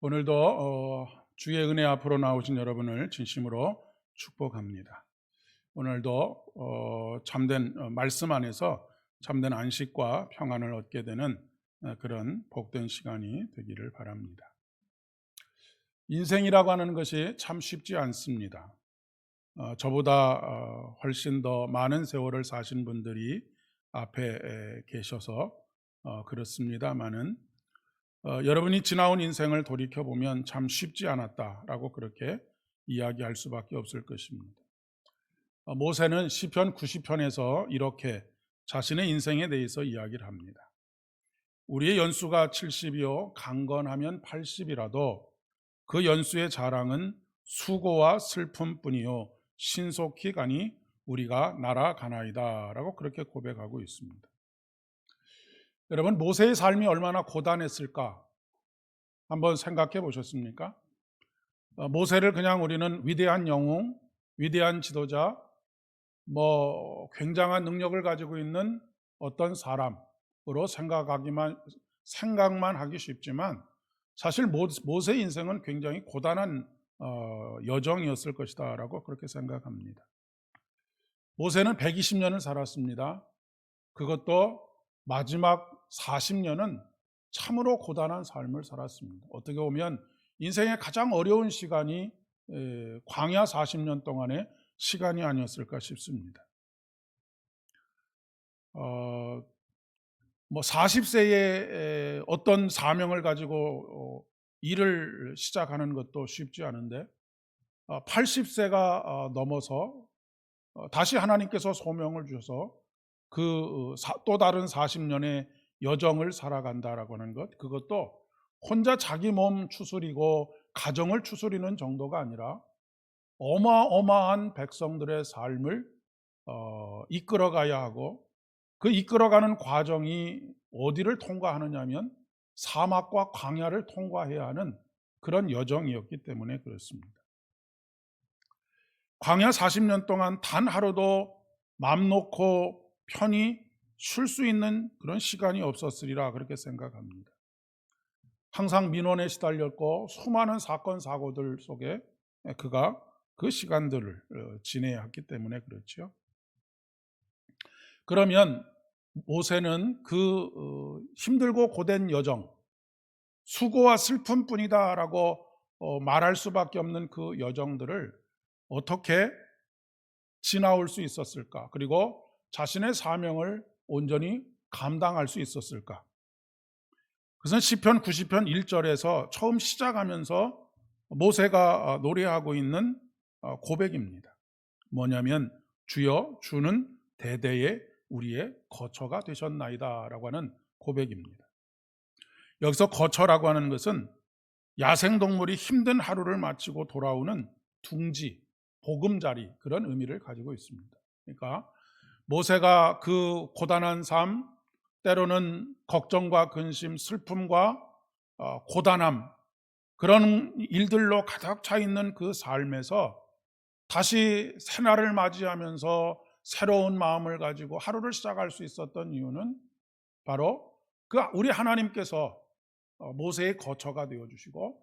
오늘도 주의 은혜 앞으로 나오신 여러분을 진심으로 축복합니다. 오늘도 참된 말씀 안에서 참된 안식과 평안을 얻게 되는 그런 복된 시간이 되기를 바랍니다. 인생이라고 하는 것이 참 쉽지 않습니다. 저보다 훨씬 더 많은 세월을 사신 분들이 앞에 계셔서 그렇습니다마는 여러분이 지나온 인생을 돌이켜보면 참 쉽지 않았다라고 그렇게 이야기할 수밖에 없을 것입니다. 모세는 시편 90편에서 이렇게 자신의 인생에 대해서 이야기를 합니다. 우리의 연수가 70이요 강건하면 80이라도 그 연수의 자랑은 수고와 슬픔뿐이요 신속히 가니 우리가 날아가나이다 라고 그렇게 고백하고 있습니다. 여러분, 모세의 삶이 얼마나 고단했을까 한번 생각해 보셨습니까? 모세를 그냥 우리는 위대한 영웅, 위대한 지도자, 굉장한 능력을 가지고 있는 어떤 사람으로 생각만 하기 쉽지만 사실 모세의 인생은 굉장히 고단한 여정이었을 것이다라고 그렇게 생각합니다. 모세는 120년을 살았습니다. 그것도 마지막 40년은 참으로 고단한 삶을 살았습니다. 어떻게 보면 인생의 가장 어려운 시간이 광야 40년 동안의 시간이 아니었을까 싶습니다. 40세에 어떤 사명을 가지고 일을 시작하는 것도 쉽지 않은데 80세가 넘어서 다시 하나님께서 소명을 주셔서 또 다른 40년의 여정을 살아간다라고 하는 것, 그것도 혼자 자기 몸 추스리고 가정을 추스리는 정도가 아니라 어마어마한 백성들의 삶을 이끌어가야 하고, 그 이끌어가는 과정이 어디를 통과하느냐 하면 사막과 광야를 통과해야 하는 그런 여정이었기 때문에 그렇습니다. 광야 40년 동안 단 하루도 맘 놓고 편히 쉴 수 있는 그런 시간이 없었으리라 그렇게 생각합니다. 항상 민원에 시달렸고 수많은 사건 사고들 속에 그가 그 시간들을 지내야 했기 때문에 그렇죠. 그러면 모세는 그 힘들고 고된 여정, 수고와 슬픔뿐이다라고 말할 수밖에 없는 그 여정들을 어떻게 지나올 수 있었을까? 그리고 자신의 사명을 온전히 감당할 수 있었을까? 그것은 시편 90편 1절에서 처음 시작하면서 모세가 노래하고 있는 고백입니다. 뭐냐면 주여 주는 대대의 우리의 거처가 되셨나이다 라고 하는 고백입니다. 여기서 거처라고 하는 것은 야생동물이 힘든 하루를 마치고 돌아오는 둥지, 보금자리, 그런 의미를 가지고 있습니다. 그러니까 모세가 그 고단한 삶, 때로는 걱정과 근심, 슬픔과 고단함, 그런 일들로 가득 차 있는 그 삶에서 다시 새날을 맞이하면서 새로운 마음을 가지고 하루를 시작할 수 있었던 이유는 바로 우리 하나님께서 모세의 거처가 되어주시고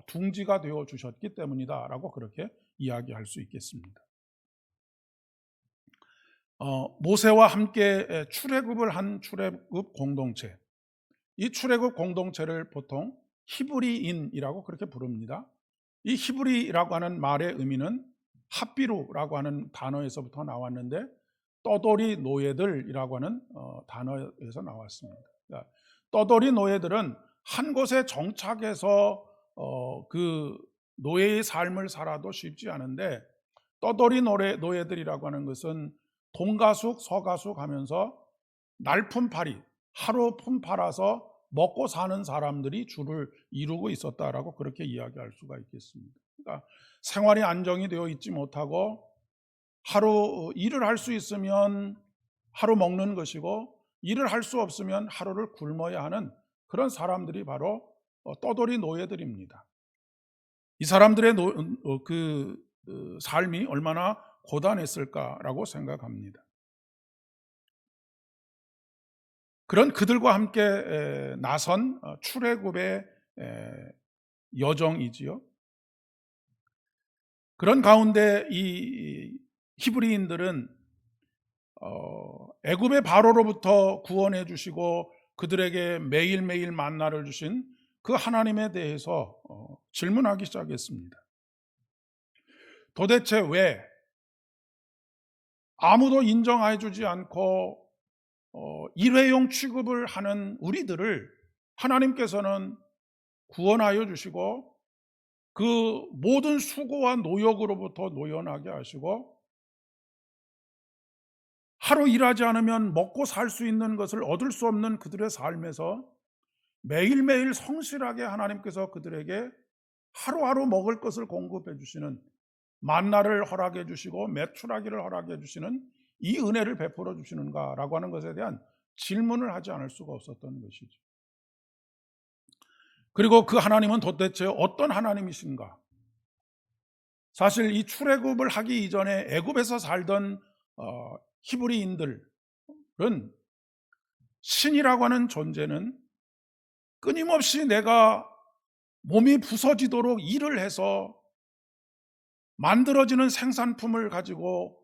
둥지가 되어주셨기 때문이다라고 그렇게 이야기할 수 있겠습니다. 모세와 함께 출애굽을 한 출애굽 공동체, 이 출애굽 공동체를 보통 히브리인이라고 그렇게 부릅니다. 이 히브리라고 하는 말의 의미는 핫비루라고 하는 단어에서부터 나왔는데 떠돌이 노예들이라고 하는 단어에서 나왔습니다. 그러니까 떠돌이 노예들은 한 곳에 정착해서 그 노예의 삶을 살아도 쉽지 않은데, 떠돌이 노예들이라고 하는 것은 동가숙 서가숙 하면서 날품팔이, 하루 품팔아서 먹고 사는 사람들이 주를 이루고 있었다라고 그렇게 이야기할 수가 있겠습니다. 그러니까 생활이 안정이 되어 있지 못하고 하루 일을 할 수 있으면 하루 먹는 것이고 일을 할 수 없으면 하루를 굶어야 하는 그런 사람들이 바로 떠돌이 노예들입니다. 이 사람들의 삶이 얼마나 고단했을까라고 생각합니다. 그런 그들과 함께 나선 출애굽의 여정이지요. 그런 가운데 이 히브리인들은 애굽의 바로로부터 구원해 주시고 그들에게 매일매일 만나를 주신 그 하나님에 대해서 질문하기 시작했습니다. 도대체 왜 아무도 인정해 주지 않고 일회용 취급을 하는 우리들을 하나님께서는 구원하여 주시고 그 모든 수고와 노역으로부터 노연하게 하시고 하루 일하지 않으면 먹고 살 수 있는 것을 얻을 수 없는 그들의 삶에서 매일매일 성실하게 하나님께서 그들에게 하루하루 먹을 것을 공급해 주시는 만나를 허락해 주시고 메추라기를 허락해 주시는 이 은혜를 베풀어 주시는가라고 하는 것에 대한 질문을 하지 않을 수가 없었던 것이죠. 그리고 그 하나님은 도대체 어떤 하나님이신가? 사실 이 출애굽을 하기 이전에 애굽에서 살던 히브리인들은 신이라고 하는 존재는 끊임없이 내가 몸이 부서지도록 일을 해서 만들어지는 생산품을 가지고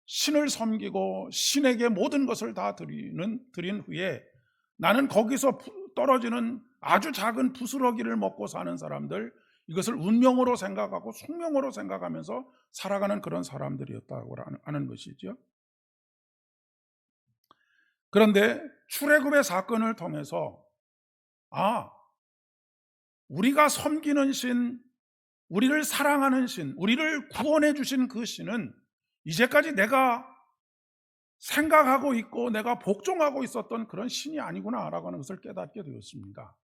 신을 섬기고 신에게 모든 것을 다 드린 후에 나는 거기서 떨어지는 아주 작은 부스러기를 먹고 사는 사람들, 이것을 운명으로 생각하고 숙명으로 생각하면서 살아가는 그런 사람들이었다고 하는 것이죠. 그런데 출애굽의 사건을 통해서 우리가 섬기는 신, 우리를 사랑하는 신, 우리를 구원해 주신 그 신은 이제까지 내가 생각하고 있고 내가 복종하고 있었던 그런 신이 아니구나라고 하는 것을 깨닫게 되었습니다.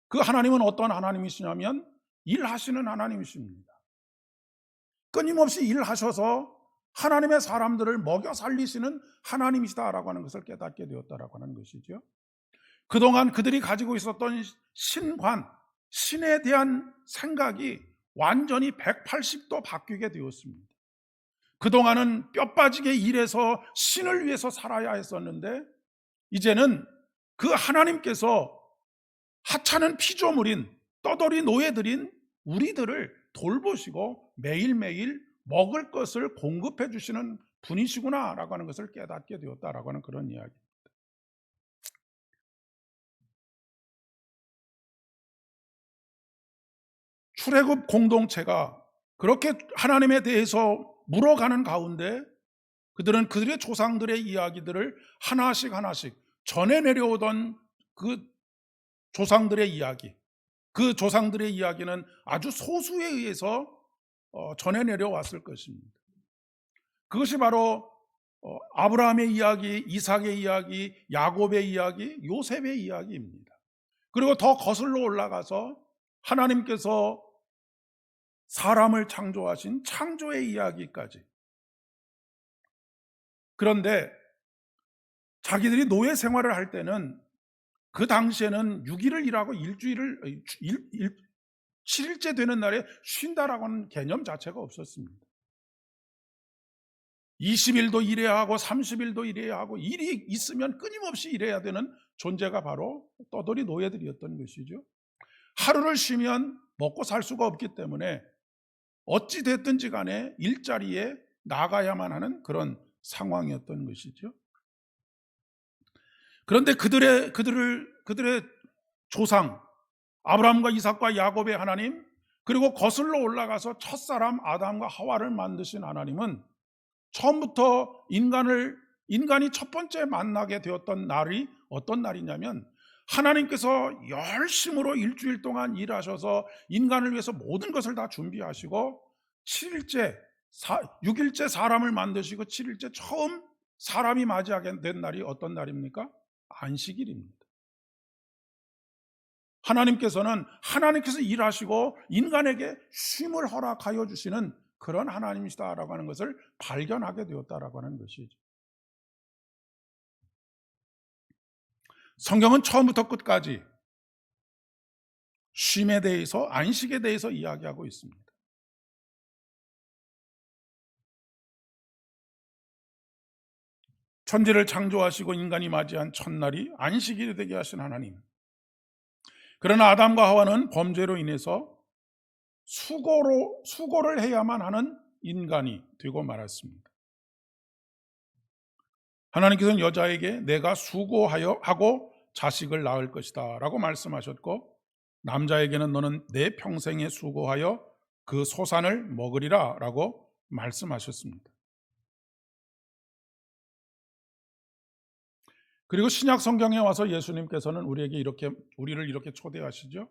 그 하나님은 어떤 하나님이시냐면 일하시는 하나님이십니다. 끊임없이 일하셔서 하나님의 사람들을 먹여 살리시는 하나님이시다라고 하는 것을 깨닫게 되었다라고 하는 것이죠. 그동안 그들이 가지고 있었던 신관, 신에 대한 생각이 완전히 180도 바뀌게 되었습니다. 그동안은 뼈 빠지게 일해서 신을 위해서 살아야 했었는데 이제는 그 하나님께서 하찮은 피조물인 떠돌이 노예들인 우리들을 돌보시고 매일매일 먹을 것을 공급해 주시는 분이시구나라고 하는 것을 깨닫게 되었다라고 하는 그런 이야기. 출애굽 공동체가 그렇게 하나님에 대해서 물어가는 가운데 그들은 그들의 조상들의 이야기들을 하나씩 전해 내려오던 그 조상들의 이야기, 그 조상들의 이야기는 아주 소수에 의해서 전해 내려왔을 것입니다. 그것이 바로 아브라함의 이야기, 이삭의 이야기, 야곱의 이야기, 요셉의 이야기입니다. 그리고 더 거슬러 올라가서 하나님께서 사람을 창조하신 창조의 이야기까지. 그런데 자기들이 노예 생활을 할 때는 그 당시에는 6일을 일하고 7일째 되는 날에 쉰다라고 하는 개념 자체가 없었습니다. 20일도 일해야 하고 30일도 일해야 하고 일이 있으면 끊임없이 일해야 되는 존재가 바로 떠돌이 노예들이었던 것이죠. 하루를 쉬면 먹고 살 수가 없기 때문에 어찌 됐든지 간에 일자리에 나가야만 하는 그런 상황이었던 것이죠. 그런데 그들의 조상 아브라함과 이삭과 야곱의 하나님, 그리고 거슬러 올라가서 첫사람 아담과 하와를 만드신 하나님은 처음부터 인간이 첫 번째 만나게 되었던 날이 어떤 날이냐면 하나님께서 열심으로 일주일 동안 일하셔서 인간을 위해서 모든 것을 다 준비하시고 6일째 사람을 만드시고 7일째 처음 사람이 맞이하게 된 날이 어떤 날입니까? 안식일입니다. 하나님께서 일하시고 인간에게 쉼을 허락하여 주시는 그런 하나님이시다라고 하는 것을 발견하게 되었다라고 하는 것이죠. 성경은 처음부터 끝까지 쉼에 대해서, 안식에 대해서 이야기하고 있습니다. 천지를 창조하시고 인간이 맞이한 첫날이 안식일이 되게 하신 하나님, 그러나 아담과 하와는 범죄로 인해서 수고를 해야만 하는 인간이 되고 말았습니다. 하나님께서는 여자에게 내가 수고하여 하고 자식을 낳을 것이다 라고 말씀하셨고, 남자에게는 너는 내 평생에 수고하여 그 소산을 먹으리라 라고 말씀하셨습니다. 그리고 신약 성경에 와서 예수님께서는 우리를 이렇게 초대하시죠.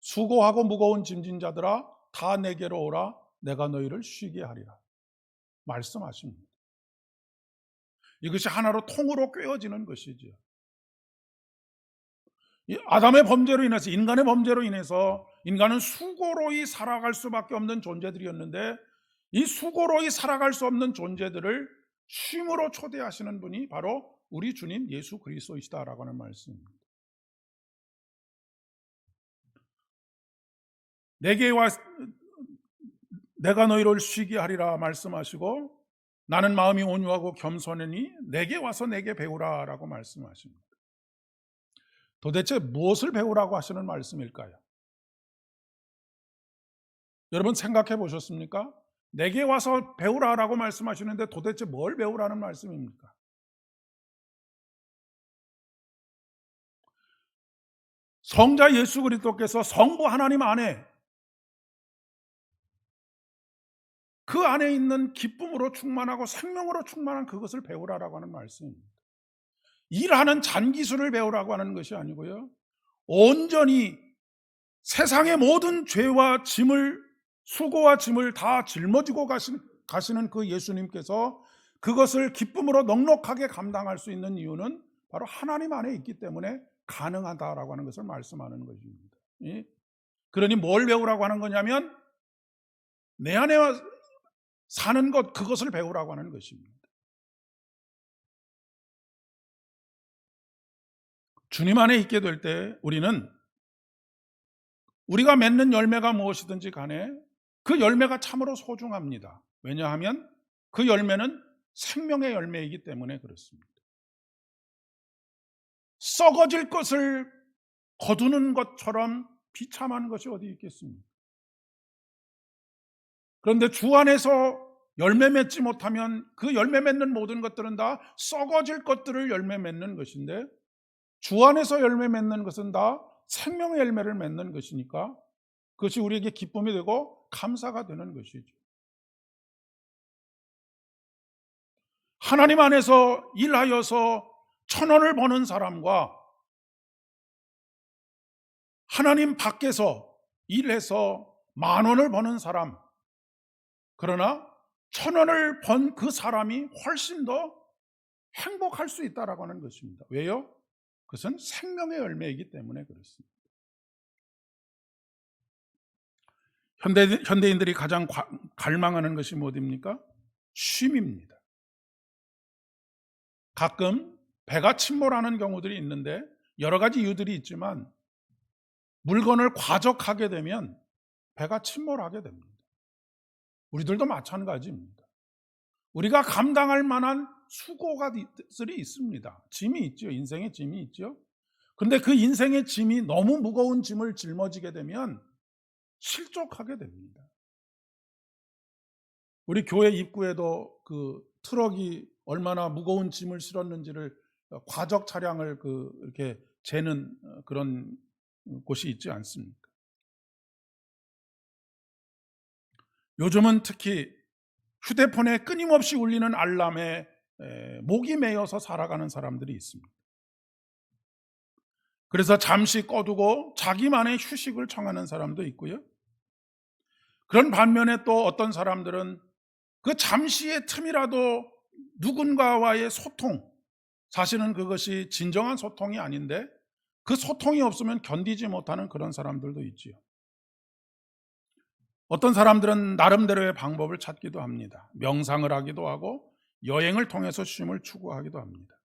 수고하고 무거운 짐진 자들아 다 내게로 오라, 내가 너희를 쉬게 하리라 말씀하십니다. 이것이 하나로 통으로 꿰어지는 것이죠. 이 아담의 범죄로 인해서, 인간의 범죄로 인해서 인간은 수고로이 살아갈 수밖에 없는 존재들이었는데, 이 수고로이 살아갈 수 없는 존재들을 쉼으로 초대하시는 분이 바로 우리 주님 예수 그리스도이시다라고 하는 말씀입니다. 내가 너희를 쉬게 하리라 말씀하시고, 나는 마음이 온유하고 겸손하니 내게 와서 내게 배우라 라고 말씀하십니다. 도대체 무엇을 배우라고 하시는 말씀일까요? 여러분 생각해 보셨습니까? 내게 와서 배우라라고 말씀하시는데 도대체 뭘 배우라는 말씀입니까? 성자 예수 그리스도께서 성부 하나님 안에, 그 안에 있는 기쁨으로 충만하고 생명으로 충만한 그것을 배우라라고 하는 말씀입니다. 일하는 잔기술을 배우라고 하는 것이 아니고요, 온전히 세상의 모든 죄와 짐을, 수고와 짐을 다 짊어지고 가시는 그 예수님께서 그것을 기쁨으로 넉넉하게 감당할 수 있는 이유는 바로 하나님 안에 있기 때문에 가능하다라고 하는 것을 말씀하는 것입니다. 그러니 뭘 배우라고 하는 거냐면 내 안에 사는 것, 그것을 배우라고 하는 것입니다. 주님 안에 있게 될 때 우리가 맺는 열매가 무엇이든지 간에 그 열매가 참으로 소중합니다. 왜냐하면 그 열매는 생명의 열매이기 때문에 그렇습니다. 썩어질 것을 거두는 것처럼 비참한 것이 어디 있겠습니까? 그런데 주 안에서 열매 맺지 못하면 그 열매 맺는 모든 것들은 다 썩어질 것들을 열매 맺는 것인데, 주 안에서 열매 맺는 것은 다 생명의 열매를 맺는 것이니까 그것이 우리에게 기쁨이 되고 감사가 되는 것이죠. 하나님 안에서 일하여서 1,000원을 버는 사람과 하나님 밖에서 일해서 10,000원을 버는 사람, 그러나 1,000원을 번 그 사람이 훨씬 더 행복할 수 있다라고 하는 것입니다. 왜요? 그것은 생명의 열매이기 때문에 그렇습니다. 현대인들이 가장 갈망하는 것이 뭐입니까? 쉼입니다. 가끔 배가 침몰하는 경우들이 있는데 여러 가지 이유들이 있지만 물건을 과적하게 되면 배가 침몰하게 됩니다. 우리들도 마찬가지입니다. 우리가 감당할 만한 수고가들이 있습니다. 짐이 있죠. 인생의 짐이 있죠. 그런데 그 인생의 짐이 너무 무거운 짐을 짊어지게 되면 실족하게 됩니다. 우리 교회 입구에도 그 트럭이 얼마나 무거운 짐을 실었는지를, 과적 차량을 이렇게 재는 그런 곳이 있지 않습니까? 요즘은 특히 휴대폰에 끊임없이 울리는 알람에 목이 메여서 살아가는 사람들이 있습니다. 그래서 잠시 꺼두고 자기만의 휴식을 청하는 사람도 있고요. 그런 반면에 또 어떤 사람들은 그 잠시의 틈이라도 누군가와의 소통, 사실은 그것이 진정한 소통이 아닌데 그 소통이 없으면 견디지 못하는 그런 사람들도 있지요. 어떤 사람들은 나름대로의 방법을 찾기도 합니다. 명상을 하기도 하고 여행을 통해서 쉼을 추구하기도 합니다.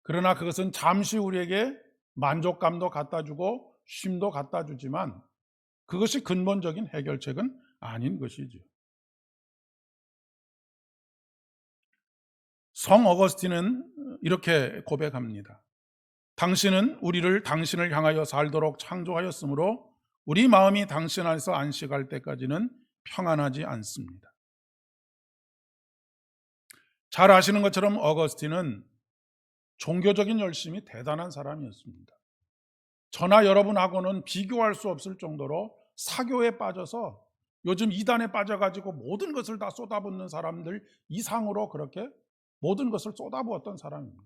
그러나 그것은 잠시 우리에게 만족감도 갖다 주고 쉼도 갖다 주지만 그것이 근본적인 해결책은 아닌 것이죠. 성 어거스틴은 이렇게 고백합니다. 당신은 우리를 당신을 향하여 살도록 창조하였으므로 우리 마음이 당신 안에서 안식할 때까지는 평안하지 않습니다. 잘 아시는 것처럼 어거스틴은 종교적인 열심이 대단한 사람이었습니다. 저나 여러분하고는 비교할 수 없을 정도로 사교에 빠져서 요즘 이단에 빠져가지고 모든 것을 다 쏟아붓는 사람들 이상으로 그렇게 모든 것을 쏟아부었던 사람입니다.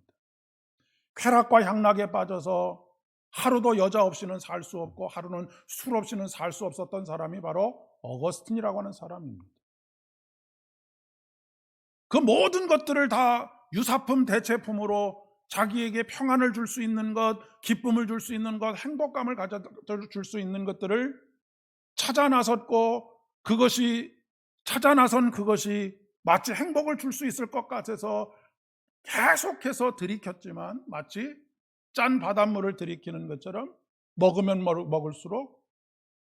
쾌락과 향락에 빠져서 하루도 여자 없이는 살 수 없고 하루는 술 없이는 살 수 없었던 사람이 바로 어거스틴이라고 하는 사람입니다. 그 모든 것들을 다 유사품 대체품으로 자기에게 평안을 줄 수 있는 것, 기쁨을 줄 수 있는 것, 행복감을 가져다 줄 수 있는 것들을 찾아 나섰고, 찾아 나선 그것이 마치 행복을 줄 수 있을 것 같아서 계속해서 들이켰지만 마치 짠 바닷물을 들이키는 것처럼 먹으면 먹을수록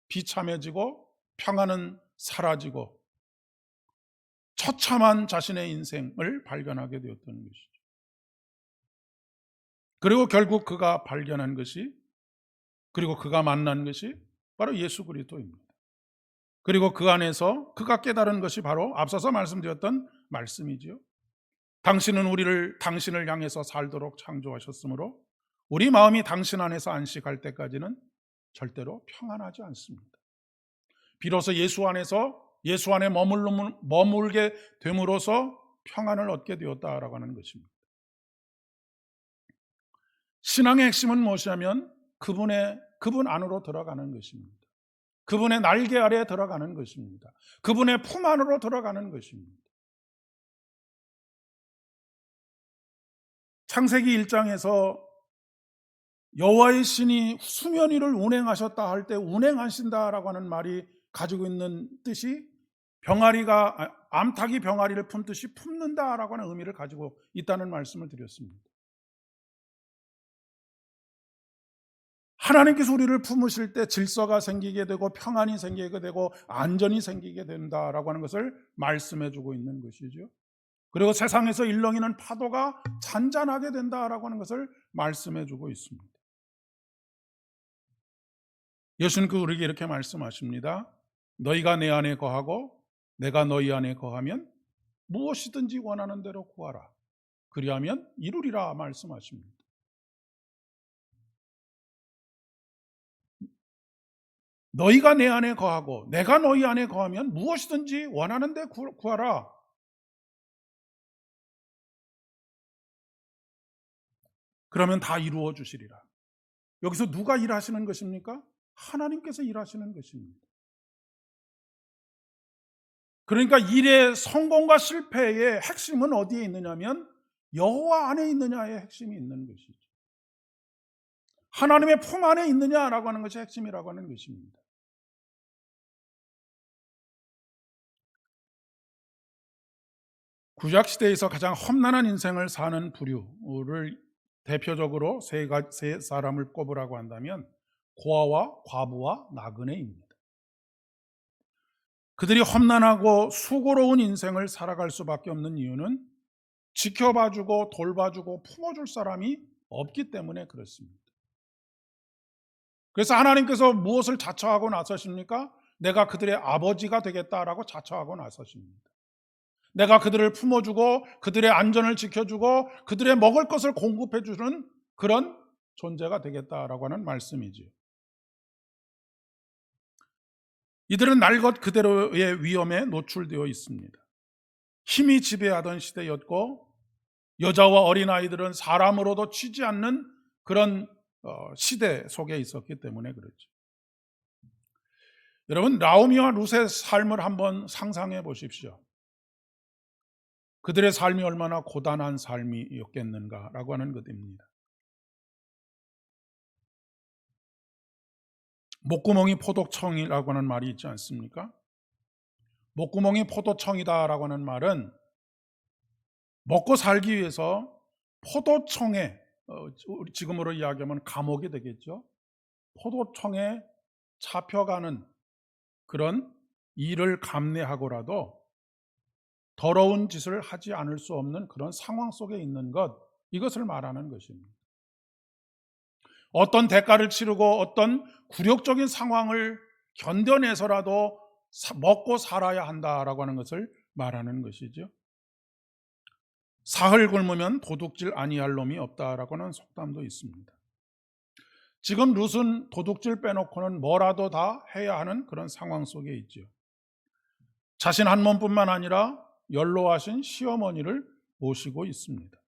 비참해지고 평안은 사라지고 처참한 자신의 인생을 발견하게 되었던 것이죠. 그리고 결국 그가 발견한 것이, 그리고 그가 만난 것이 바로 예수 그리스도입니다. 그리고 그 안에서 그가 깨달은 것이 바로 앞서서 말씀드렸던 말씀이지요. 당신은 우리를 당신을 향해서 살도록 창조하셨으므로 우리 마음이 당신 안에서 안식할 때까지는 절대로 평안하지 않습니다. 비로소 예수 안에 머물게 됨으로써 평안을 얻게 되었다라고 하는 것입니다. 신앙의 핵심은 무엇이냐면 그분 안으로 들어가는 것입니다. 그분의 날개 아래에 들어가는 것입니다. 그분의 품 안으로 들어가는 것입니다. 창세기 1장에서 여호와의 신이 수면 위를 운행하셨다 할 때 운행하신다라고 하는 말이 가지고 있는 뜻이 암탉이 병아리를 품듯이 품는다라고 하는 의미를 가지고 있다는 말씀을 드렸습니다. 하나님께서 우리를 품으실 때 질서가 생기게 되고 평안이 생기게 되고 안전이 생기게 된다라고 하는 것을 말씀해 주고 있는 것이죠. 그리고 세상에서 일렁이는 파도가 잔잔하게 된다라고 하는 것을 말씀해 주고 있습니다. 예수는 우리에게 이렇게 말씀하십니다. 너희가 내 안에 거하고 내가 너희 안에 거하면 무엇이든지 원하는 대로 구하라. 그리하면 이루리라 말씀하십니다. 너희가 내 안에 거하고 내가 너희 안에 거하면 무엇이든지 원하는 데 구하라. 그러면 다 이루어 주시리라. 여기서 누가 일하시는 것입니까? 하나님께서 일하시는 것입니다. 그러니까 일의 성공과 실패의 핵심은 어디에 있느냐면 여호와 안에 있느냐의 핵심이 있는 것이죠. 하나님의 품 안에 있느냐라고 하는 것이 핵심이라고 하는 것입니다. 구약시대에서 가장 험난한 인생을 사는 부류를 대표적으로 세 사람을 꼽으라고 한다면 고아와 과부와 나그네입니다. 그들이 험난하고 수고로운 인생을 살아갈 수밖에 없는 이유는 지켜봐주고 돌봐주고 품어줄 사람이 없기 때문에 그렇습니다. 그래서 하나님께서 무엇을 자처하고 나서십니까? 내가 그들의 아버지가 되겠다라고 자처하고 나서십니다. 내가 그들을 품어주고 그들의 안전을 지켜주고 그들의 먹을 것을 공급해주는 그런 존재가 되겠다라고 하는 말씀이지요. 이들은 날 것 그대로의 위험에 노출되어 있습니다. 힘이 지배하던 시대였고 여자와 어린아이들은 사람으로도 치지 않는 그런 시대 속에 있었기 때문에 그렇죠. 여러분, 나오미와 룻의 삶을 한번 상상해 보십시오. 그들의 삶이 얼마나 고단한 삶이었겠는가라고 하는 것입니다. 목구멍이 포도청이라고 하는 말이 있지 않습니까? 목구멍이 포도청이다라고 하는 말은 먹고 살기 위해서 포도청에, 지금으로 이야기하면 감옥이 되겠죠. 포도청에 잡혀가는 그런 일을 감내하고라도 더러운 짓을 하지 않을 수 없는 그런 상황 속에 있는 것, 이것을 말하는 것입니다. 어떤 대가를 치르고 어떤 굴욕적인 상황을 견뎌내서라도 먹고 살아야 한다라고 하는 것을 말하는 것이죠. 사흘 굶으면 도둑질 아니할 놈이 없다라고 하는 속담도 있습니다. 지금 룻은 도둑질 빼놓고는 뭐라도 다 해야 하는 그런 상황 속에 있죠. 자신 한 몸뿐만 아니라 연로하신 시어머니를 모시고 있습니다.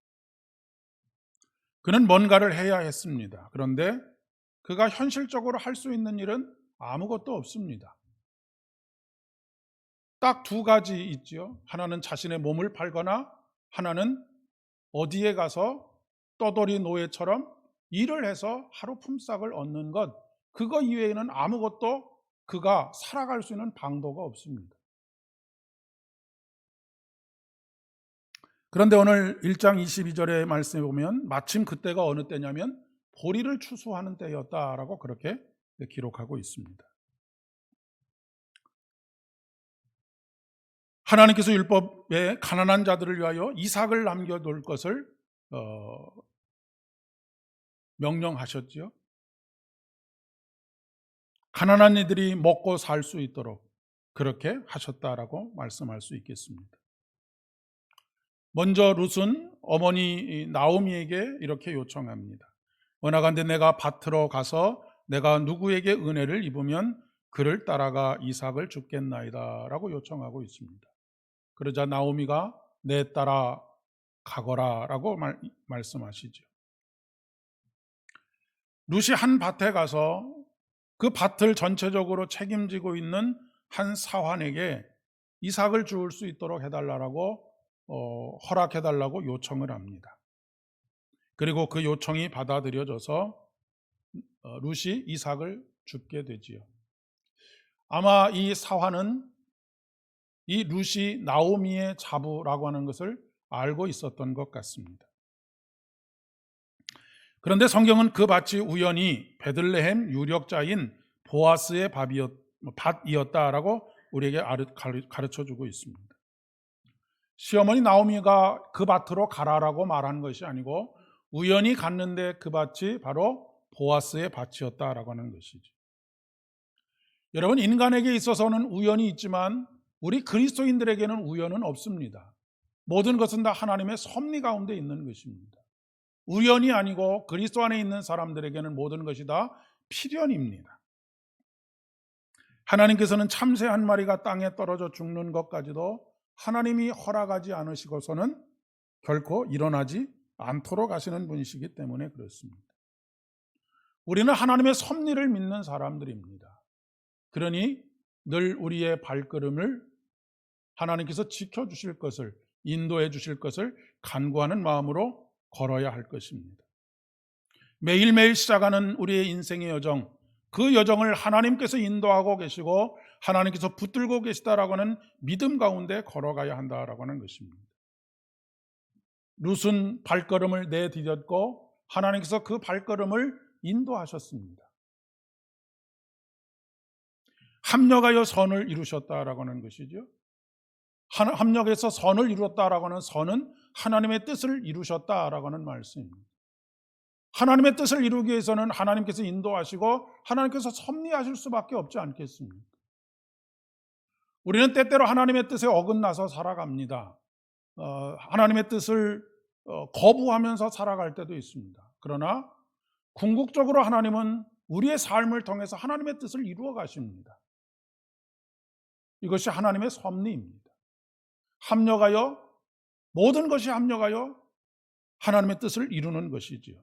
그는 뭔가를 해야 했습니다. 그런데 그가 현실적으로 할 수 있는 일은 아무것도 없습니다. 딱 두 가지 있죠. 하나는 자신의 몸을 팔거나 하나는 어디에 가서 떠돌이 노예처럼 일을 해서 하루 품삯을 얻는 것, 그거 이외에는 아무것도 그가 살아갈 수 있는 방도가 없습니다. 그런데 오늘 1장 22절의 말씀에 보면 마침 그때가 어느 때냐면 보리를 추수하는 때였다라고 그렇게 기록하고 있습니다. 하나님께서 율법에 가난한 자들을 위하여 이삭을 남겨둘 것을 명령하셨지요. 가난한 이들이 먹고 살 수 있도록 그렇게 하셨다라고 말씀할 수 있겠습니다. 먼저 룻은 어머니 나오미에게 이렇게 요청합니다. 원하건대 내가 밭으로 가서 내가 누구에게 은혜를 입으면 그를 따라가 이삭을 줍겠나이다 라고 요청하고 있습니다. 그러자 나오미가 내 따라 가거라 라고 말씀하시죠. 룻이 한 밭에 가서 그 밭을 전체적으로 책임지고 있는 한 사환에게 이삭을 주울 수 있도록 해달라고 허락해달라고 요청을 합니다. 그리고 그 요청이 받아들여져서 룻이 이삭을 줍게 되지요. 아마 이 사환은 이 룻이 나오미의 자부라고 하는 것을 알고 있었던 것 같습니다. 그런데 성경은 그 밭이 우연히 베들레헴 유력자인 보아스의 밭이었다라고 우리에게 가르쳐주고 있습니다. 시어머니 나오미가 그 밭으로 가라라고 말한 것이 아니고 우연히 갔는데 그 밭이 바로 보아스의 밭이었다라고 하는 것이죠. 여러분, 인간에게 있어서는 우연이 있지만 우리 그리스도인들에게는 우연은 없습니다. 모든 것은 다 하나님의 섭리 가운데 있는 것입니다. 우연이 아니고 그리스도 안에 있는 사람들에게는 모든 것이 다 필연입니다. 하나님께서는 참새 한 마리가 땅에 떨어져 죽는 것까지도 하나님이 허락하지 않으시고서는 결코 일어나지 않도록 하시는 분이시기 때문에 그렇습니다. 우리는 하나님의 섭리를 믿는 사람들입니다. 그러니 늘 우리의 발걸음을 하나님께서 지켜주실 것을, 인도해 주실 것을 간구하는 마음으로 걸어야 할 것입니다. 매일매일 시작하는 우리의 인생의 여정, 그 여정을 하나님께서 인도하고 계시고 하나님께서 붙들고 계시다라고 하는 믿음 가운데 걸어가야 한다라고 하는 것입니다. 룻은 발걸음을 내디뎠고 하나님께서 그 발걸음을 인도하셨습니다. 합력하여 선을 이루셨다라고 하는 것이죠. 합력해서 선을 이루었다라고 하는 선은 하나님의 뜻을 이루셨다라고 하는 말씀입니다. 하나님의 뜻을 이루기 위해서는 하나님께서 인도하시고 하나님께서 섭리하실 수밖에 없지 않겠습니까? 우리는 때때로 하나님의 뜻에 어긋나서 살아갑니다. 하나님의 뜻을 거부하면서 살아갈 때도 있습니다. 그러나 궁극적으로 하나님은 우리의 삶을 통해서 하나님의 뜻을 이루어 가십니다. 이것이 하나님의 섭리입니다. 합력하여, 모든 것이 합력하여 하나님의 뜻을 이루는 것이지요.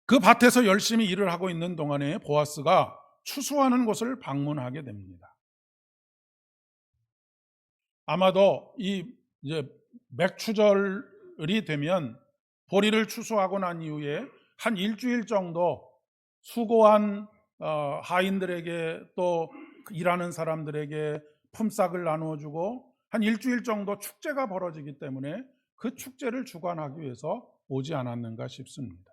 그 밭에서 열심히 일을 하고 있는 동안에 보아스가 추수하는 곳을 방문하게 됩니다. 아마도 이제 맥추절이 되면 보리를 추수하고 난 이후에 한 일주일 정도 수고한 하인들에게 또 일하는 사람들에게 품삯을 나누어주고 한 일주일 정도 축제가 벌어지기 때문에 그 축제를 주관하기 위해서 오지 않았는가 싶습니다.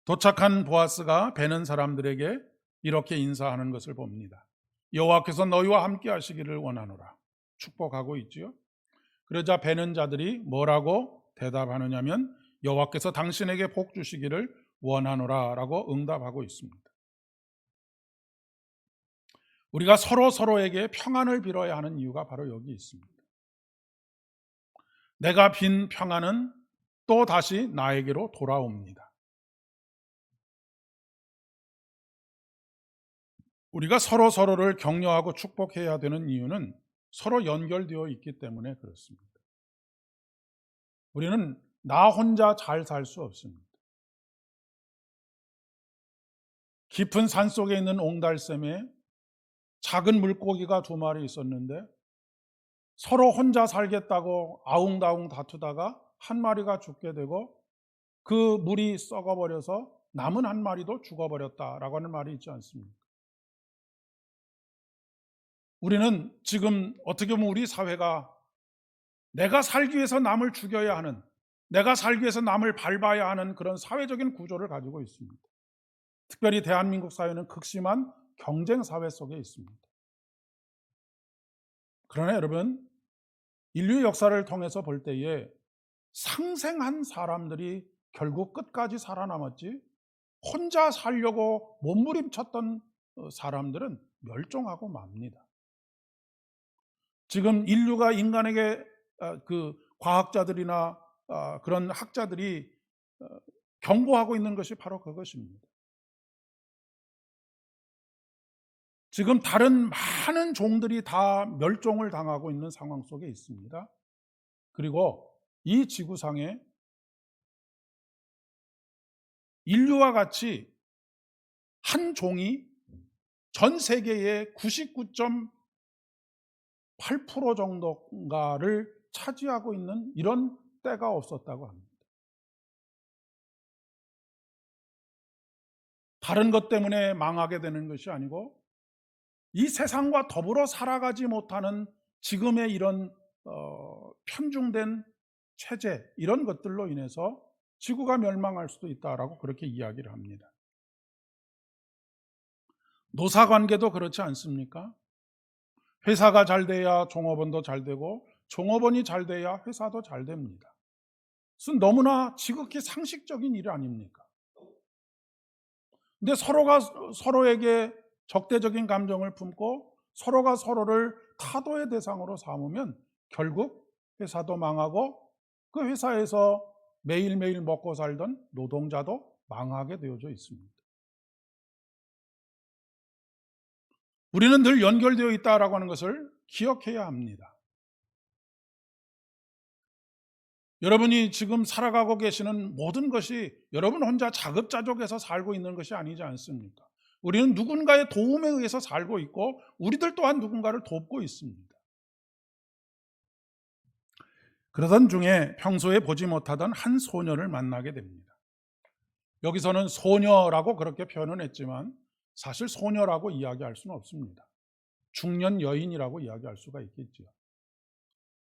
도착한 보아스가 뵈는 사람들에게 이렇게 인사하는 것을 봅니다. 여호와께서 너희와 함께 하시기를 원하노라. 축복하고 있지요. 그러자 뵈는 자들이 뭐라고 대답하느냐면 여호와께서 당신에게 복 주시기를 원하노라 라고 응답하고 있습니다. 우리가 서로에게 평안을 빌어야 하는 이유가 바로 여기 있습니다. 내가 빈 평안은 또 다시 나에게로 돌아옵니다. 우리가 서로를 격려하고 축복해야 되는 이유는 서로 연결되어 있기 때문에 그렇습니다. 우리는 나 혼자 잘 살 수 없습니다. 깊은 산 속에 있는 옹달샘에 작은 물고기가 2마리 있었는데 서로 혼자 살겠다고 아웅다웅 다투다가 1마리가 죽게 되고 그 물이 썩어버려서 남은 1마리도 죽어버렸다라고 하는 말이 있지 않습니까? 우리는 지금 어떻게 보면 우리 사회가 내가 살기 위해서 남을 죽여야 하는, 내가 살기 위해서 남을 밟아야 하는 그런 사회적인 구조를 가지고 있습니다. 특별히 대한민국 사회는 극심한 경쟁 사회 속에 있습니다. 그러나 여러분, 인류 역사를 통해서 볼 때에 상생한 사람들이 결국 끝까지 살아남았지, 혼자 살려고 몸부림쳤던 사람들은 멸종하고 맙니다. 지금 인류가 인간에게 그 과학자들이나 그런 학자들이 경고하고 있는 것이 바로 그것입니다. 지금 다른 많은 종들이 다 멸종을 당하고 있는 상황 속에 있습니다. 그리고 이 지구상에 인류와 같이 한 종이 전 세계의 99.8% 정도인가를 차지하고 있는 이런 때가 없었다고 합니다. 다른 것 때문에 망하게 되는 것이 아니고 이 세상과 더불어 살아가지 못하는 지금의 이런 편중된 체제, 이런 것들로 인해서 지구가 멸망할 수도 있다라고 그렇게 이야기를 합니다. 노사관계도 그렇지 않습니까? 회사가 잘 돼야 종업원도 잘 되고 종업원이 잘 돼야 회사도 잘 됩니다. 그것은 너무나 지극히 상식적인 일 아닙니까? 근데 서로가 서로에게 적대적인 감정을 품고 서로가 서로를 타도의 대상으로 삼으면 결국 회사도 망하고 그 회사에서 매일매일 먹고 살던 노동자도 망하게 되어져 있습니다. 우리는 늘 연결되어 있다라고 하는 것을 기억해야 합니다. 여러분이 지금 살아가고 계시는 모든 것이 여러분 혼자 자급자족해서 살고 있는 것이 아니지 않습니까? 우리는 누군가의 도움에 의해서 살고 있고 우리들 또한 누군가를 돕고 있습니다. 그러던 중에 평소에 보지 못하던 한 소녀를 만나게 됩니다. 여기서는 소녀라고 그렇게 표현은 했지만 사실 소녀라고 이야기할 수는 없습니다. 중년 여인이라고 이야기할 수가 있겠죠.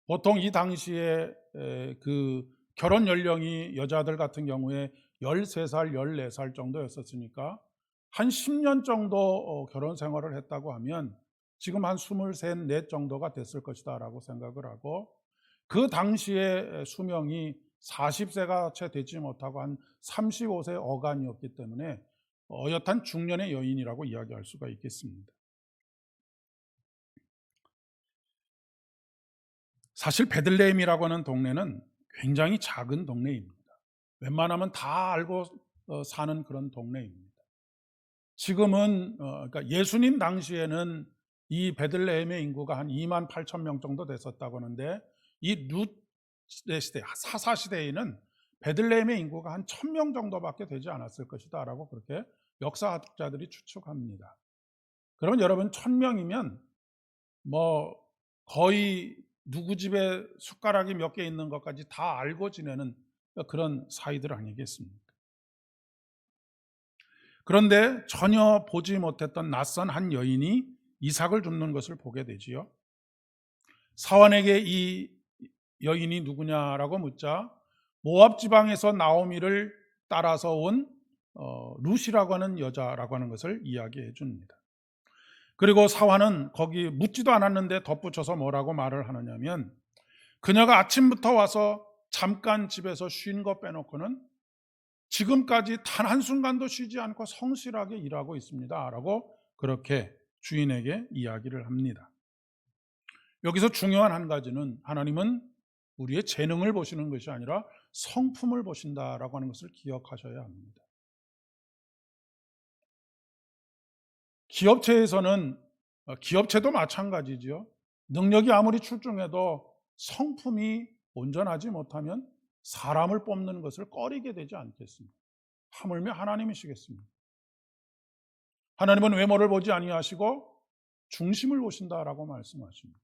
보통 이 당시에 그 결혼 연령이 여자들 같은 경우에 13살, 14살 정도였었으니까 한 10년 정도 결혼 생활을 했다고 하면 지금 한 23, 24 정도가 됐을 것이다 라고 생각을 하고, 그 당시에 수명이 40세가 채 되지 못하고 한 35세 어간이었기 때문에 어엿한 중년의 여인이라고 이야기할 수가 있겠습니다. 사실 베들레헴이라고 하는 동네는 굉장히 작은 동네입니다. 웬만하면 다 알고 사는 그런 동네입니다. 지금은 그러니까 예수님 당시에는 이 베들레헴의 인구가 한 2만 8천 명 정도 됐었다고 하는데 이 룻 시대, 사사 시대에는 베들레헴의 인구가 한 1,000명 정도밖에 되지 않았을 것이다 라고 그렇게 역사학자들이 추측합니다. 그러면 여러분 1,000명이면 뭐 거의 누구 집에 숟가락이 몇 개 있는 것까지 다 알고 지내는 그런 사이들 아니겠습니까? 그런데 전혀 보지 못했던 낯선 한 여인이 이삭을 줍는 것을 보게 되지요. 사환에게 이 여인이 누구냐라고 묻자 모압 지방에서 나오미를 따라서 온 룻이라고 하는 여자라고 하는 것을 이야기해 줍니다. 그리고 사환은 거기 묻지도 않았는데 덧붙여서 뭐라고 말을 하느냐면 그녀가 아침부터 와서 잠깐 집에서 쉰 거 빼놓고는 지금까지 단 한순간도 쉬지 않고 성실하게 일하고 있습니다 라고 그렇게 주인에게 이야기를 합니다. 여기서 중요한 한 가지는 하나님은 우리의 재능을 보시는 것이 아니라 성품을 보신다라고 하는 것을 기억하셔야 합니다. 기업체에서는 기업체도 마찬가지지요. 능력이 아무리 출중해도 성품이 온전하지 못하면 사람을 뽑는 것을 꺼리게 되지 않겠습니까? 하물며 하나님이시겠습니다. 하나님은 외모를 보지 아니하시고 중심을 보신다라고 말씀하십니다.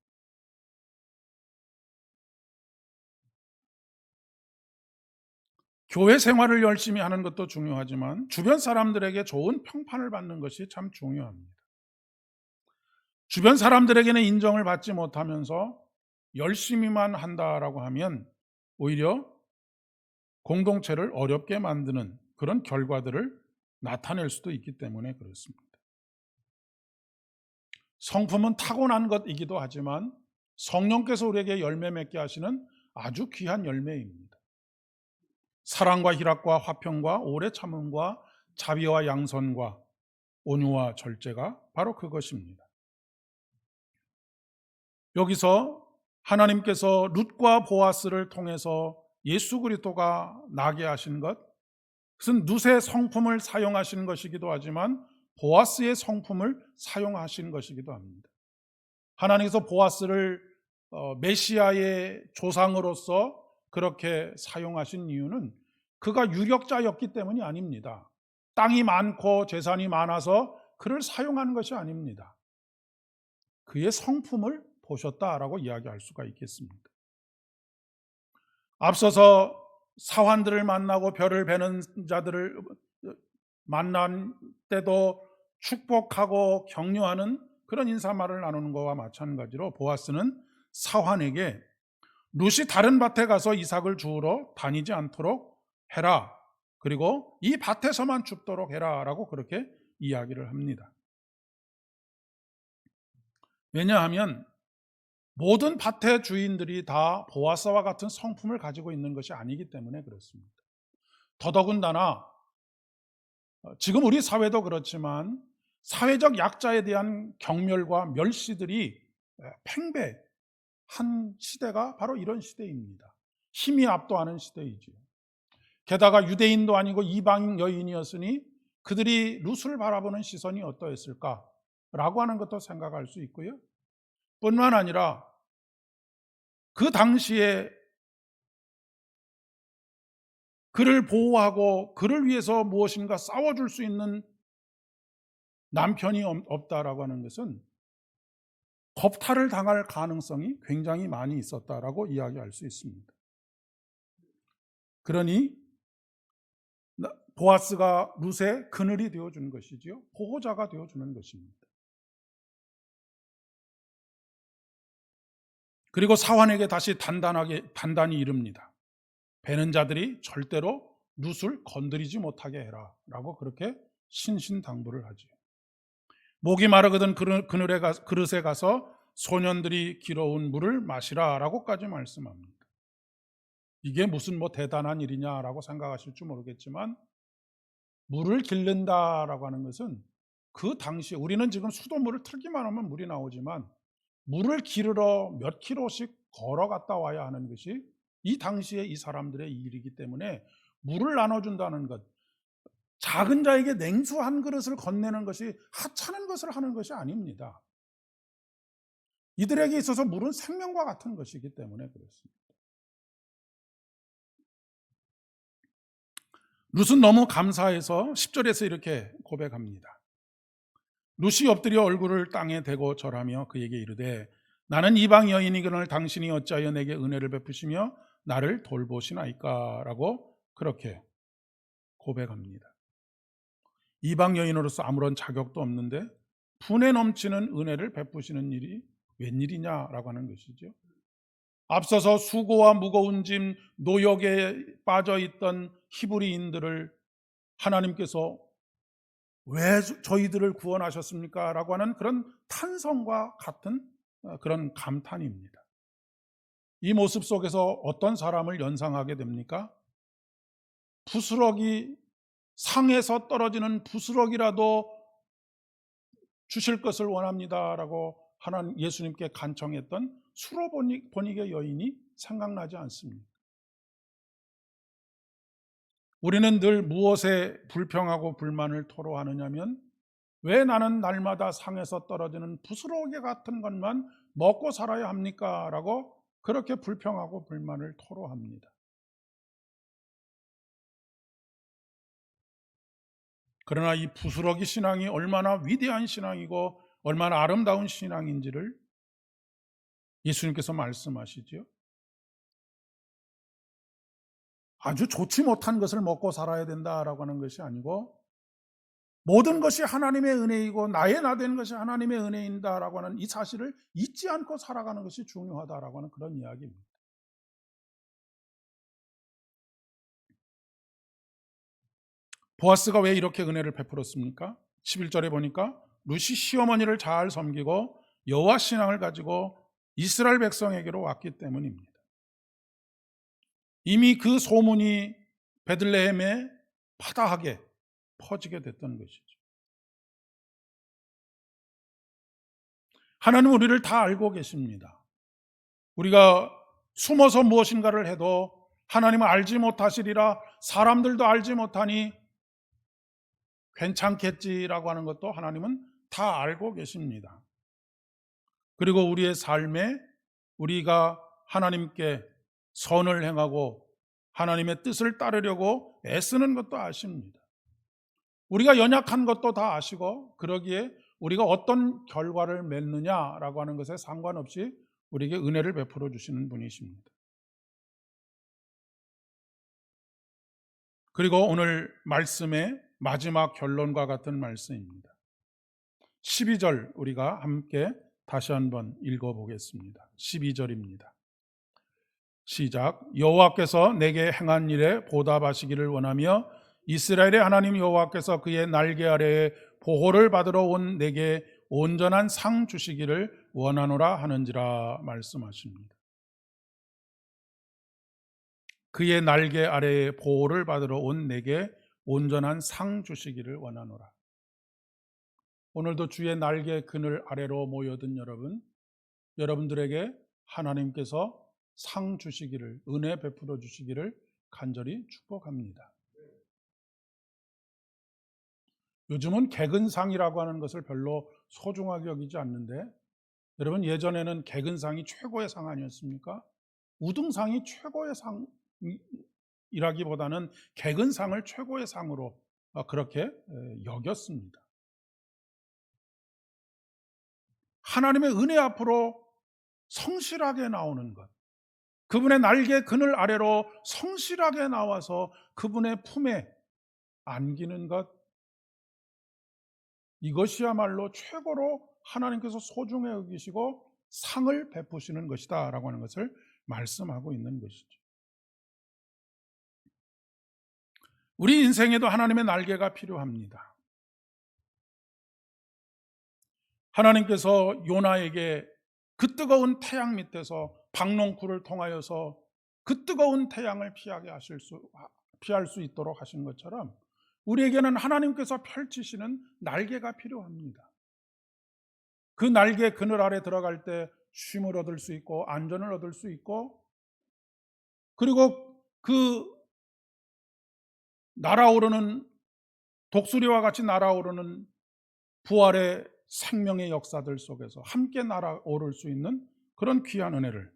교회 생활을 열심히 하는 것도 중요하지만 주변 사람들에게 좋은 평판을 받는 것이 참 중요합니다. 주변 사람들에게는 인정을 받지 못하면서 열심히만 한다라고 하면 오히려 공동체를 어렵게 만드는 그런 결과들을 나타낼 수도 있기 때문에 그렇습니다. 성품은 타고난 것이기도 하지만 성령께서 우리에게 열매 맺게 하시는 아주 귀한 열매입니다. 사랑과 희락과 화평과 오래 참음과 자비와 양선과 온유와 절제가 바로 그것입니다. 여기서 하나님께서 룻과 보아스를 통해서 예수 그리스도가 나게 하신 것, 그것은 룻의 성품을 사용하신 것이기도 하지만 보아스의 성품을 사용하신 것이기도 합니다. 하나님께서 보아스를 메시아의 조상으로서 그렇게 사용하신 이유는 그가 유력자였기 때문이 아닙니다. 땅이 많고 재산이 많아서 그를 사용하는 것이 아닙니다. 그의 성품을 보셨다라고 이야기할 수가 있겠습니다. 앞서서 사환들을 만나고 별을 베는 자들을 만난 때도 축복하고 격려하는 그런 인사말을 나누는 것과 마찬가지로 보아스는 사환에게 룻이 다른 밭에 가서 이삭을 주우러 다니지 않도록 해라. 그리고 이 밭에서만 줍도록 해라 라고 그렇게 이야기를 합니다. 왜냐하면 모든 밭의 주인들이 다 보아스와 같은 성품을 가지고 있는 것이 아니기 때문에 그렇습니다. 더더군다나 지금 우리 사회도 그렇지만 사회적 약자에 대한 경멸과 멸시들이 팽배한 시대가 바로 이런 시대입니다. 힘이 압도하는 시대이죠. 게다가 유대인도 아니고 이방 여인이었으니 그들이 룻을 바라보는 시선이 어떠했을까라고 하는 것도 생각할 수 있고요. 뿐만 아니라 그 당시에 그를 보호하고 그를 위해서 무엇인가 싸워줄 수 있는 남편이 없다라고 하는 것은 겁탈을 당할 가능성이 굉장히 많이 있었다라고 이야기할 수 있습니다. 그러니 보아스가 룻의 그늘이 되어주는 것이지요. 보호자가 되어주는 것입니다. 그리고 사환에게 다시 단단히 이릅니다. 베는 자들이 절대로 룻을 건드리지 못하게 해라 라고 그렇게 신신당부를 하죠. 목이 마르거든 그릇에 가서 소년들이 길어온 물을 마시라 라고까지 말씀합니다. 이게 무슨 대단한 일이냐라고 생각하실지 모르겠지만 물을 기른다라고 하는 것은 그 당시에 우리는 지금 수돗물을 틀기만 하면 물이 나오지만 물을 기르러 몇 킬로씩 걸어갔다 와야 하는 것이 이 당시에 이 사람들의 일이기 때문에 물을 나눠준다는 것, 작은 자에게 냉수 한 그릇을 건네는 것이 하찮은 것을 하는 것이 아닙니다. 이들에게 있어서 물은 생명과 같은 것이기 때문에 그렇습니다. 룻은 너무 감사해서 10절에서 이렇게 고백합니다. 룻이 엎드려 얼굴을 땅에 대고 절하며 그에게 이르되 나는 이방 여인이거늘 당신이 어찌하여 내게 은혜를 베푸시며 나를 돌보시나이까 라고 그렇게 고백합니다. 이방 여인으로서 아무런 자격도 없는데 분에 넘치는 은혜를 베푸시는 일이 웬일이냐라고 하는 것이죠. 앞서서 수고와 무거운 짐, 노역에 빠져있던 히브리인들을 하나님께서 왜 저희들을 구원하셨습니까? 라고 하는 그런 탄성과 같은 그런 감탄입니다. 이 모습 속에서 어떤 사람을 연상하게 됩니까? 부스러기, 상에서 떨어지는 부스러기라도 주실 것을 원합니다라고 하나님 예수님께 간청했던 수로보닉의 여인이 생각나지 않습니다. 우리는 늘 무엇에 불평하고 불만을 토로하느냐면, 왜 나는 날마다 상에서 떨어지는 부스러기 같은 것만 먹고 살아야 합니까? 라고 그렇게 불평하고 불만을 토로합니다. 그러나 이 부스러기 신앙이 얼마나 위대한 신앙이고 얼마나 아름다운 신앙인지를 예수님께서 말씀하시죠. 아주 좋지 못한 것을 먹고 살아야 된다라고 하는 것이 아니고, 모든 것이 하나님의 은혜이고 나의 나 되는 것이 하나님의 은혜인다라고 하는 이 사실을 잊지 않고 살아가는 것이 중요하다라고 하는 그런 이야기입니다. 보아스가 왜 이렇게 은혜를 베풀었습니까? 11절에 보니까 루시 시어머니를 잘 섬기고 여호와 신앙을 가지고 이스라엘 백성에게로 왔기 때문입니다. 이미 그 소문이 베들레헴에 파다하게 퍼지게 됐던 것이죠. 하나님은 우리를 다 알고 계십니다. 우리가 숨어서 무엇인가를 해도 하나님은 알지 못하시리라, 사람들도 알지 못하니 괜찮겠지라고 하는 것도 하나님은 다 알고 계십니다. 그리고 우리의 삶에 우리가 하나님께 선을 행하고 하나님의 뜻을 따르려고 애쓰는 것도 아십니다. 우리가 연약한 것도 다 아시고, 그러기에 우리가 어떤 결과를 맺느냐라고 하는 것에 상관없이 우리에게 은혜를 베풀어 주시는 분이십니다. 그리고 오늘 말씀의 마지막 결론과 같은 말씀입니다. 12절 우리가 함께 다시 한번 읽어보겠습니다. 12절입니다. 시작. 여호와께서 내게 행한 일에 보답하시기를 원하며 이스라엘의 하나님 여호와께서 그의 날개 아래에 보호를 받으러 온 내게 온전한 상 주시기를 원하노라 하는지라 말씀하십니다. 그의 날개 아래에 보호를 받으러 온 내게 온전한 상 주시기를 원하노라. 오늘도 주의 날개 그늘 아래로 모여든 여러분들에게 하나님께서 상 주시기를, 은혜 베풀어 주시기를 간절히 축복합니다. 요즘은 개근상이라고 하는 것을 별로 소중하게 여기지 않는데, 여러분 예전에는 개근상이 최고의 상 아니었습니까? 우등상이 최고의 상이라기보다는 개근상을 최고의 상으로 그렇게 여겼습니다. 하나님의 은혜 앞으로 성실하게 나오는 것, 그분의 날개 그늘 아래로 성실하게 나와서 그분의 품에 안기는 것, 이것이야말로 최고로 하나님께서 소중히 여기시고 상을 베푸시는 것이다 라고 하는 것을 말씀하고 있는 것이죠. 우리 인생에도 하나님의 날개가 필요합니다. 하나님께서 요나에게 그 뜨거운 태양 밑에서 박농쿨을 통하여서 그 뜨거운 태양을 피할 수 있도록 하신 것처럼, 우리에게는 하나님께서 펼치시는 날개가 필요합니다. 그 날개 그늘 아래 들어갈 때 쉼을 얻을 수 있고 안전을 얻을 수 있고, 그리고 그 날아오르는 독수리와 같이 날아오르는 부활의 생명의 역사들 속에서 함께 날아오를 수 있는 그런 귀한 은혜를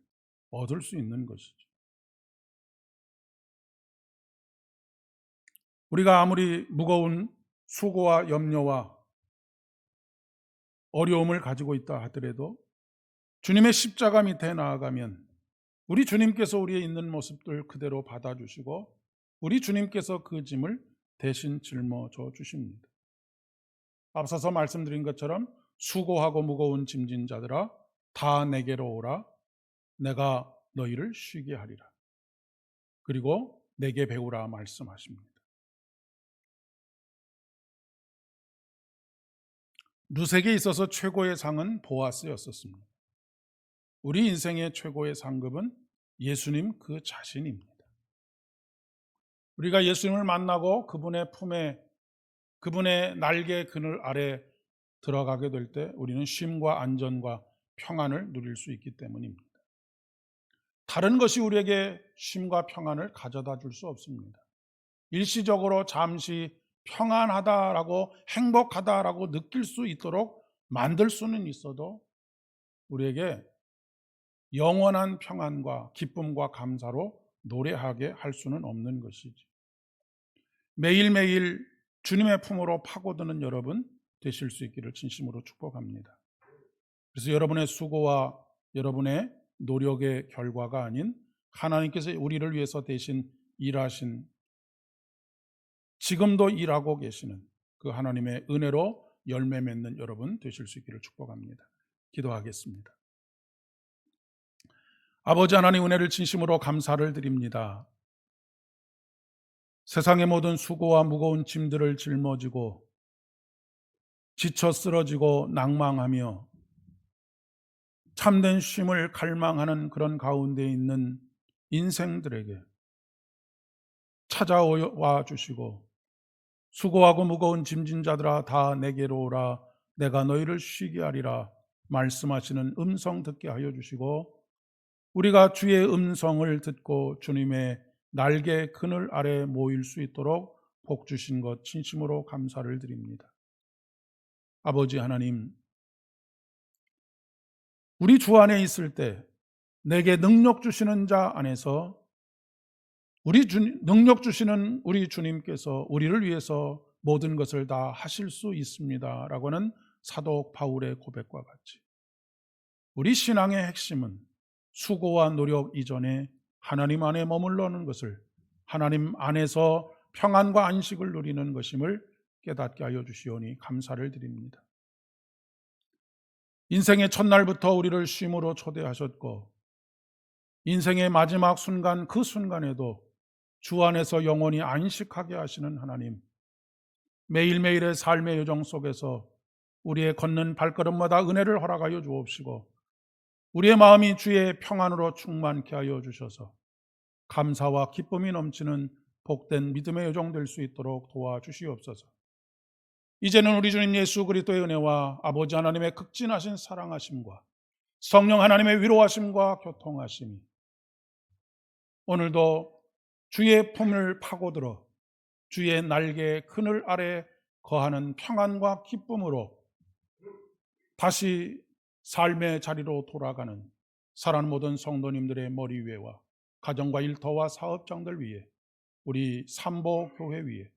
얻을 수 있는 것이죠. 우리가 아무리 무거운 수고와 염려와 어려움을 가지고 있다 하더라도 주님의 십자가 밑에 나아가면 우리 주님께서 우리의 있는 모습들 그대로 받아주시고 우리 주님께서 그 짐을 대신 짊어져 주십니다. 앞서서 말씀드린 것처럼 수고하고 무거운 짐진 자들아 다 내게로 오라, 내가 너희를 쉬게 하리라. 그리고 내게 배우라 말씀하십니다. 룻에게 있어서 최고의 상은 보아스였었습니다. 우리 인생의 최고의 상급은 예수님 그 자신입니다. 우리가 예수님을 만나고 그분의 품에, 그분의 날개 그늘 아래 들어가게 될 때 우리는 쉼과 안전과 평안을 누릴 수 있기 때문입니다. 다른 것이 우리에게 쉼과 평안을 가져다 줄 수 없습니다. 일시적으로 잠시 평안하다라고, 행복하다라고 느낄 수 있도록 만들 수는 있어도 우리에게 영원한 평안과 기쁨과 감사로 노래하게 할 수는 없는 것이지. 매일매일 주님의 품으로 파고드는 여러분 되실 수 있기를 진심으로 축복합니다. 그래서 여러분의 수고와 여러분의 노력의 결과가 아닌 하나님께서 우리를 위해서 대신 일하신, 지금도 일하고 계시는 그 하나님의 은혜로 열매 맺는 여러분 되실 수 있기를 축복합니다. 기도하겠습니다. 아버지 하나님, 은혜를 진심으로 감사를 드립니다. 세상의 모든 수고와 무거운 짐들을 짊어지고 지쳐 쓰러지고 낭망하며 참된 쉼을 갈망하는 그런 가운데 있는 인생들에게 찾아와 주시고, 수고하고 무거운 짐진 자들아 다 내게로 오라, 내가 너희를 쉬게 하리라 말씀하시는 음성 듣게 하여 주시고, 우리가 주의 음성을 듣고 주님의 날개 그늘 아래 모일 수 있도록 복 주신 것 진심으로 감사를 드립니다. 아버지 하나님, 우리 주 안에 있을 때 내게 능력 주시는 자 안에서 능력 주시는 우리 주님께서 우리를 위해서 모든 것을 다 하실 수 있습니다 라고는 사도 바울의 고백과 같이 우리 신앙의 핵심은 수고와 노력 이전에 하나님 안에 머물러는 것을, 하나님 안에서 평안과 안식을 누리는 것임을 깨닫게 하여 주시오니 감사를 드립니다. 인생의 첫날부터 우리를 쉼으로 초대하셨고, 인생의 마지막 순간, 그 순간에도 주 안에서 영원히 안식하게 하시는 하나님, 매일매일의 삶의 여정 속에서 우리의 걷는 발걸음마다 은혜를 허락하여 주옵시고, 우리의 마음이 주의 평안으로 충만케 하여 주셔서 감사와 기쁨이 넘치는 복된 믿음의 여정 될 수 있도록 도와주시옵소서. 이제는 우리 주님 예수 그리스도의 은혜와 아버지 하나님의 극진하신 사랑하심과 성령 하나님의 위로하심과 교통하심이 오늘도 주의 품을 파고들어 주의 날개 그늘 아래 거하는 평안과 기쁨으로 다시 삶의 자리로 돌아가는 사랑하는 모든 성도님들의 머리 위에와 가정과 일터와 사업장들 위에, 우리 삼보교회 위에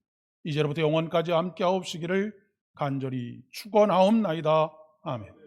이제로부터 영원까지 함께 하옵시기를 간절히 축원하옵나이다. 아멘.